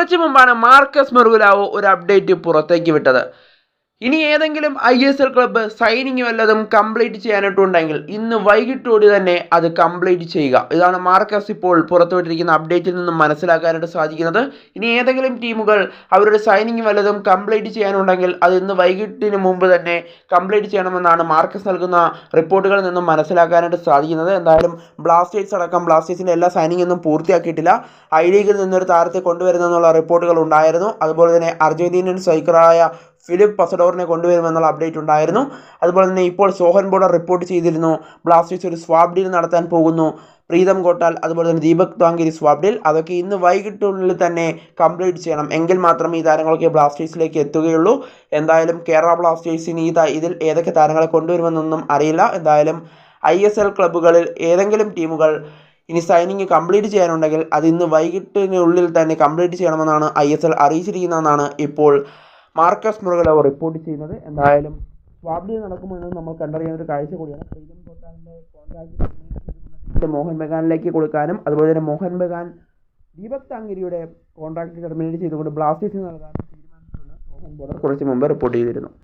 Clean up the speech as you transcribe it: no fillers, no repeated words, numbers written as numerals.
കുറച്ചു മുമ്പാണ് മാർക്കസ് മെർഗുലാവോ ഒരു അപ്ഡേറ്റ് പുറത്തേക്ക് വിട്ടത്. ഇനി ഏതെങ്കിലും ISL ക്ലബ്ബ് സൈനിങ് വല്ലതും കംപ്ലീറ്റ് ചെയ്യാനായിട്ടുണ്ടെങ്കിൽ ഇന്ന് വൈകിട്ടോടെ തന്നെ അത് കംപ്ലീറ്റ് ചെയ്യുക. ഇതാണ് മാർക്കസ് ഇപ്പോൾ പുറത്തുവിട്ടിരിക്കുന്ന അപ്ഡേറ്റിൽ നിന്നും മനസ്സിലാക്കാനായിട്ട് സാധിക്കുന്നത്. ഇനി ഏതെങ്കിലും ടീമുകൾ അവരുടെ സൈനിങ് വല്ലതും കംപ്ലീറ്റ് ചെയ്യാനുണ്ടെങ്കിൽ അത് ഇന്ന് വൈകിട്ടിന് മുമ്പ് തന്നെ കംപ്ലീറ്റ് ചെയ്യണമെന്നാണ് മാർക്കസ് നൽകുന്ന റിപ്പോർട്ടുകളിൽ നിന്നും മനസ്സിലാക്കാനായിട്ട് സാധിക്കുന്നത്. എന്തായാലും ബ്ലാസ്റ്റേഴ്സ് അടക്കം ബ്ലാസ്റ്റേഴ്സിൻ്റെ എല്ലാ സൈനിങ്ങൊന്നും പൂർത്തിയാക്കിയിട്ടില്ല. ഐ ലീഗിൽ നിന്നൊരു താരത്തെ കൊണ്ടുവരുന്നെന്നുള്ള റിപ്പോർട്ടുകൾ ഉണ്ടായിരുന്നു. അതുപോലെ തന്നെ അർജന്റീനിയൻ സ്ട്രൈക്കറായ ഫിലിപ്പ് പസഡോറിനെ കൊണ്ടുവരുമെന്നുള്ള അപ്ഡേറ്റ് ഉണ്ടായിരുന്നു. അതുപോലെ തന്നെ ഇപ്പോൾ സോഹൻ ബോർഡർ റിപ്പോർട്ട് ചെയ്തിരുന്നു ബ്ലാസ്റ്റേഴ്സ് ഒരു സ്വാപ്പ് ഡീൽ നടത്താൻ പോകുന്നു. പ്രീതം കോട്ടാൽ അതുപോലെ തന്നെ ദീപക് താങ്കിരി സ്വാപ്പ് ഡീൽ അതൊക്കെ ഇന്ന് വൈകിട്ടുള്ളിൽ തന്നെ കംപ്ലീറ്റ് ചെയ്യണം. എങ്കിൽ മാത്രമേ ഈ താരങ്ങളൊക്കെ ബ്ലാസ്റ്റേഴ്സിലേക്ക് എത്തുകയുള്ളൂ. എന്തായാലും കേരള ബ്ലാസ്റ്റേഴ്സിന് ഇതിൽ ഏതൊക്കെ താരങ്ങളെ കൊണ്ടുവരുമെന്നൊന്നും അറിയില്ല. എന്തായാലും ISL ക്ലബ്ബുകളിൽ ഏതെങ്കിലും ടീമുകൾ ഇനി സൈനിങ് കംപ്ലീറ്റ് ചെയ്യാനുണ്ടെങ്കിൽ അത് ഇന്ന് വൈകിട്ടിനുള്ളിൽ തന്നെ കംപ്ലീറ്റ് ചെയ്യണമെന്നാണ് ISL അറിയിച്ചിരിക്കുന്നതെന്നാണ് ഇപ്പോൾ മാർക്കസ് മെർഗുലാവോ റിപ്പോർട്ട് ചെയ്യുന്നത്. എന്തായാലും സ്വാപ്പ് ഡീൽ നടക്കുമെന്ന് നമ്മൾ കണ്ടറിയുന്ന ഒരു കാഴ്ച കൂടിയാണ്. പ്രീതം കോട്ടാലിൻ്റെ കോൺട്രാക്ട് മോഹൻ ബഗാനിലേക്ക് കൊടുക്കാനും അതുപോലെ തന്നെ മോഹൻ ബഗാൻ ദീപക് താങ്കരിയുടെ കോൺട്രാക്ട് ടെർമിനേറ്റ് ചെയ്തുകൊണ്ട് ബ്ലാസ്റ്റേഴ്സിന് നൽകാനും തീരുമാനിച്ചിട്ടുള്ള സോഹൻ ബോർഡർ കുറച്ച് മുമ്പ് റിപ്പോർട്ട് ചെയ്തിരുന്നു.